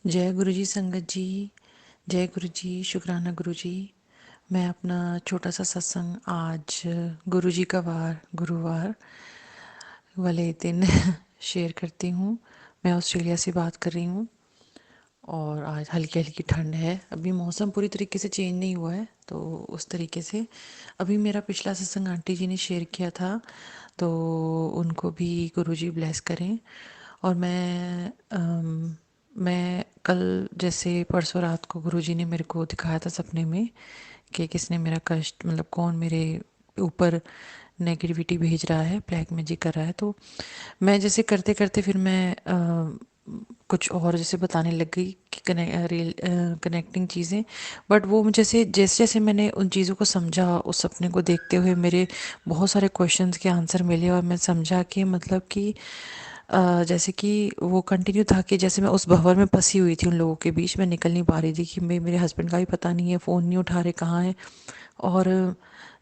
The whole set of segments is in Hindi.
जय गुरु जी संगत जी। जय गुरु जी, शुक्राना गुरु जी। मैं अपना छोटा सा सत्संग आज गुरु जी का वार गुरुवार वाले दिन शेयर करती हूँ। मैं ऑस्ट्रेलिया से बात कर रही हूँ और आज हल्की हल्की ठंड है। अभी मौसम पूरी तरीके से चेंज नहीं हुआ है, तो उस तरीके से अभी मेरा पिछला सत्संग आंटी जी ने शेयर किया था, तो उनको भी गुरु जी ब्लेस करें। और मैं कल जैसे परसों रात को गुरुजी ने मेरे को दिखाया था सपने में कि किसने मेरा कष्ट, मतलब कौन मेरे ऊपर नेगेटिविटी भेज रहा है, ब्लैक मैजिक कर रहा है। तो मैं जैसे करते करते फिर मैं कुछ और जैसे बताने लग गई कि कनेक्टिंग चीज़ें। बट वो मुझे जैसे जैसे जैसे मैंने उन चीज़ों को समझा, उस सपने को देखते हुए मेरे बहुत सारे क्वेश्चंस के आंसर मिले और मैं समझा कि मतलब कि जैसे कि वो कंटिन्यू था कि जैसे मैं उस भंवर में फंसी हुई थी, उन लोगों के बीच में निकल नहीं पा रही थी कि मेरे हस्बैंड का भी पता नहीं है, फ़ोन नहीं उठा रहे, कहाँ है। और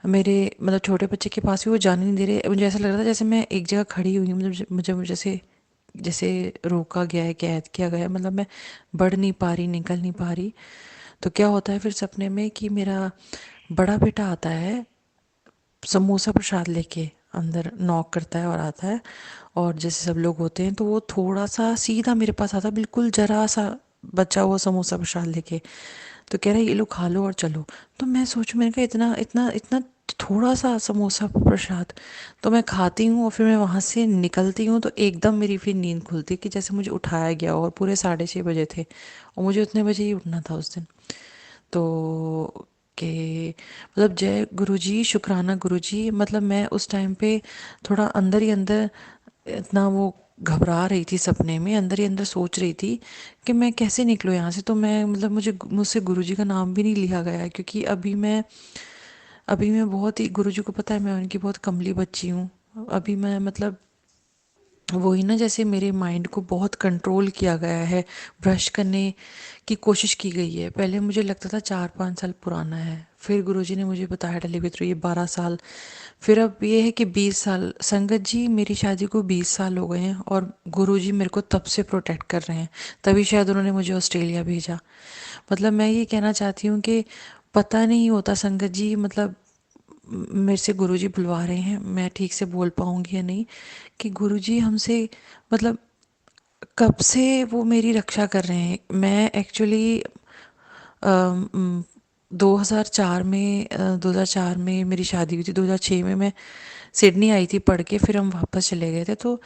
मेरे मतलब छोटे बच्चे के पास भी वो जाने नहीं दे रहे। मुझे ऐसा लग रहा था जैसे मैं एक जगह खड़ी हुई हूँ, मतलब मुझे जैसे जैसे रोका गया है, कैद किया गया है, मतलब मैं बढ़ नहीं पा रही, निकल नहीं पा रही। तो क्या होता है फिर सपने में कि मेरा बड़ा बेटा आता है समोसा प्रसाद लेके, अंदर नॉक करता है और आता है। और जैसे सब लोग होते हैं तो वो थोड़ा सा सीधा मेरे पास आता है, बिल्कुल जरा सा बचा हुआ समोसा प्रसाद लेके। तो कह रहा है ये लो खा लो और चलो। तो मैं सोचूं, मैंने कहा इतना इतना इतना थोड़ा सा समोसा प्रसाद। तो मैं खाती हूँ और फिर मैं वहाँ से निकलती हूँ, तो एकदम मेरी फिर नींद खुलती है कि जैसे मुझे उठाया गया, और पूरे 6:30 बजे थे और मुझे उतने बजे ही उठना था उस दिन। तो कि मतलब जय गुरुजी, शुक्राना गुरुजी। मतलब मैं उस टाइम पे थोड़ा अंदर ही अंदर इतना वो घबरा रही थी, सपने में अंदर ही अंदर सोच रही थी कि मैं कैसे निकलूँ यहाँ से। तो मैं मतलब मुझसे गुरुजी का नाम भी नहीं लिया गया, क्योंकि अभी मैं बहुत ही, गुरुजी को पता है मैं उनकी बहुत कमली बच्ची हूँ। अभी मैं मतलब वही ना, जैसे मेरे माइंड को बहुत कंट्रोल किया गया है, ब्रश करने की कोशिश की गई है। पहले मुझे लगता था 4-5 साल पुराना है, फिर गुरुजी ने मुझे बताया डिलीवरी थ्रू ये 12 साल, फिर अब ये है कि 20 साल। संगत जी, मेरी शादी को 20 साल हो गए हैं और गुरुजी मेरे को तब से प्रोटेक्ट कर रहे हैं। तभी शायद उन्होंने मुझे ऑस्ट्रेलिया भेजा। मतलब मैं ये कहना चाहती हूँ कि पता नहीं होता संगत जी, मतलब मेरे से गुरुजी बुलवा रहे हैं, मैं ठीक से बोल पाऊंगी या नहीं, कि गुरुजी हमसे मतलब कब से वो मेरी रक्षा कर रहे हैं। मैं एक्चुअली 2004 में 2004 में मेरी शादी हुई थी। 2006 में मैं सिडनी आई थी पढ़ के, फिर हम वापस चले गए थे। तो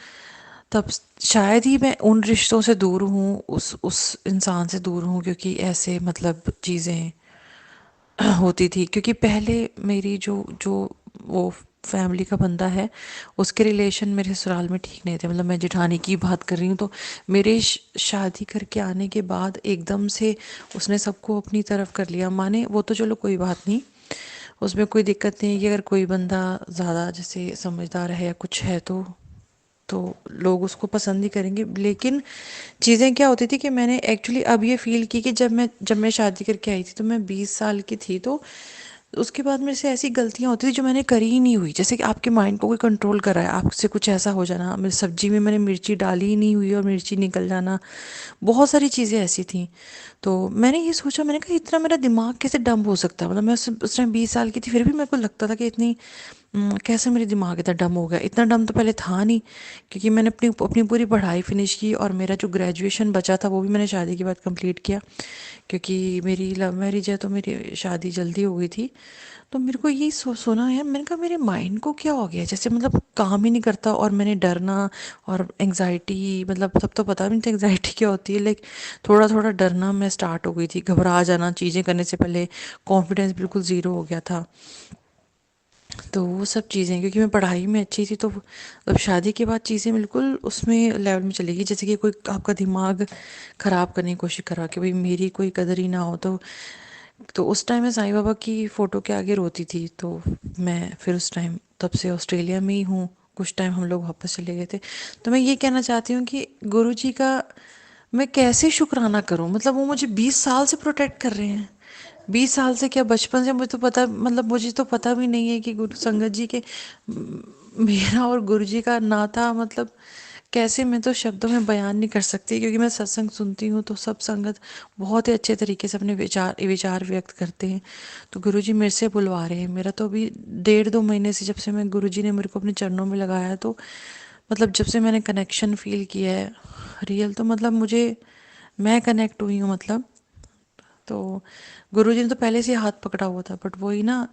तब शायद ही मैं उन रिश्तों से दूर हूँ, उस इंसान से दूर हूँ, क्योंकि ऐसे मतलब चीज़ें होती थी। क्योंकि पहले मेरी जो जो वो फैमिली का बंदा है, उसके रिलेशन मेरे ससुराल में ठीक नहीं थे। मतलब मैं जेठानी की बात कर रही हूँ। तो मेरे शादी करके आने के बाद एकदम से उसने सबको अपनी तरफ कर लिया। माने वो तो चलो कोई बात नहीं, उसमें कोई दिक्कत नहीं है कि अगर कोई बंदा ज़्यादा जैसे समझदार है या कुछ है तो लोग उसको पसंद ही करेंगे। लेकिन चीज़ें क्या होती थी कि मैंने एक्चुअली अब ये फील की कि जब मैं शादी करके आई थी तो मैं 20 साल की थी। तो उसके बाद मेरे से ऐसी गलतियां होती थी जो मैंने करी ही नहीं हुई। जैसे कि आपके माइंड को कोई कंट्रोल कर रहा है, आपसे कुछ ऐसा हो जाना, मेरी सब्जी में मैंने मिर्ची डाली ही नहीं हुई और मिर्ची निकल जाना, बहुत सारी चीज़ें ऐसी थी। तो मैंने ये सोचा, मैंने कहा इतना मेरा दिमाग कैसे डंब हो सकता है। मतलब मैं उस टाइम 20 साल की थी, फिर भी मेरे को लगता था कि इतनी कैसे मेरे दिमाग इतना डम हो गया। इतना डम तो पहले था नहीं, क्योंकि मैंने अपनी अपनी पूरी पढ़ाई फिनिश की और मेरा जो ग्रेजुएशन बचा था वो भी मैंने शादी के बाद कंप्लीट किया। क्योंकि मेरी लव मैरिज है तो मेरी शादी जल्दी हो गई थी। तो मेरे को यही सुना है, मैंने कहा मेरे माइंड को क्या हो गया, जैसे मतलब काम ही नहीं करता। और मैंने डरना और एंग्जाइटी, मतलब सब तो पता भी नहीं था एंग्जाइटी क्या होती है, लेकिन थोड़ा थोड़ा डरना मैं स्टार्ट हो गई थी, घबरा जाना चीज़ें करने से पहले, कॉन्फिडेंस बिल्कुल ज़ीरो हो गया था। तो वो सब चीज़ें, क्योंकि मैं पढ़ाई में अच्छी थी, तो अब शादी के बाद चीज़ें बिल्कुल उसमें लेवल में चली गई, जैसे कि कोई आपका दिमाग ख़राब करने की कोशिश करा कि भाई मेरी कोई कदर ही ना हो। तो उस टाइम मैं साईं बाबा की फ़ोटो के आगे रोती थी। तो मैं फिर उस टाइम तब से ऑस्ट्रेलिया में ही हूँ। कुछ टाइम हम लोग वापस चले गए थे। तो मैं ये कहना चाहती हूँ कि गुरु जी का मैं कैसे शुक्राना करूं। मतलब वो मुझे 20 साल से प्रोटेक्ट कर रहे हैं। 20 साल से क्या, बचपन से मुझे तो पता, मतलब मुझे तो पता भी नहीं है कि गुरु संगत जी के मेरा और गुरु जी का नाता मतलब कैसे मैं तो शब्दों में बयान नहीं कर सकती, क्योंकि मैं सत्संग सुनती हूँ तो सब संगत बहुत ही अच्छे तरीके से अपने विचार विचार व्यक्त करते हैं। तो गुरुजी मेरे से बुलवा रहे हैं। मेरा तो अभी 1.5-2 महीने से, जब से मैं गुरुजी ने मेरे को अपने चरणों में लगाया, तो मतलब जब से मैंने कनेक्शन फील किया है रियल, तो मतलब मुझे, मैं कनेक्ट हुई हूँ मतलब। तो गुरुजी ने तो पहले से ही हाथ पकड़ा हुआ था, बट वही ना,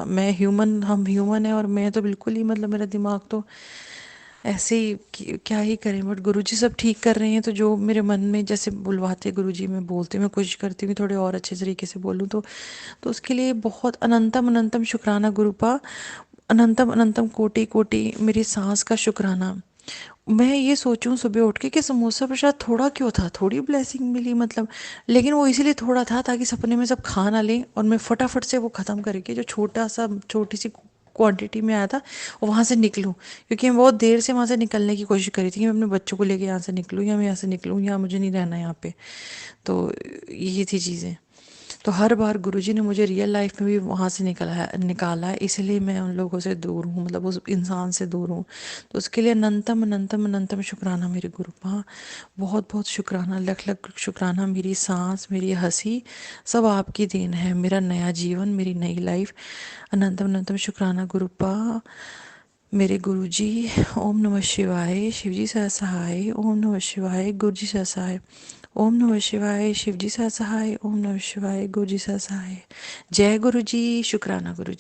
मैं ह्यूमन, हम ह्यूमन है, और मैं तो बिल्कुल ही मतलब मेरा दिमाग तो ऐसे ही क्या ही करें। बट गुरुजी सब ठीक कर रहे हैं, तो जो मेरे मन में जैसे बुलवाते गुरुजी, मैं बोलती हूँ, मैं कोशिश करती हूँ कि थोड़े और अच्छे तरीके से बोलूँ। तो उसके लिए बहुत अनंतम अनंतम शुक्राना गुरुपा, अनंतम अनंतम कोटि कोटि मेरी सांस का शुक्राना। मैं ये सोचूं सुबह उठ के कि समोसा प्रसाद थोड़ा क्यों था, थोड़ी ब्लेसिंग मिली मतलब, लेकिन वो इसीलिए थोड़ा था ताकि सपने में सब खा ना लें, और मैं फटाफट से वो ख़त्म करके जो छोटा सा, छोटी सी क्वांटिटी में आया था, वहाँ से निकलूं। क्योंकि मैं बहुत देर से वहाँ से निकलने की कोशिश करी थी कि मैं अपने बच्चों को लेके यहाँ से निकलूं, या मैं यहाँ से निकलूं, या मुझे नहीं रहना यहाँ पे। तो ये थी चीज़ें। तो हर बार गुरुजी ने मुझे रियल लाइफ में भी वहाँ से निकाला है, इसलिए मैं उन लोगों से दूर हूँ, मतलब उस इंसान से दूर हूँ। तो उसके लिए अनंतम अनंतम अनंतम शुक्राना मेरे गुरुपा, बहुत बहुत शुक्राना, लख लख शुक्राना। मेरी सांस, मेरी हंसी सब आपकी देन है, मेरा नया जीवन, मेरी नई लाइफ। अनंतम अनंतम शुक्राना गुरुपा मेरे गुरुजी। ओम नमः शिवाय, शिवजी सह सहाय। ओम नमः शिवाय, गुरुजी सह सहाय। ओम नमः शिवाय, शिवजी सह सहाय। ओम नमः शिवाय, गुरुजी सह सहाय। जय गुरुजी, शुक्राना गुरुजी।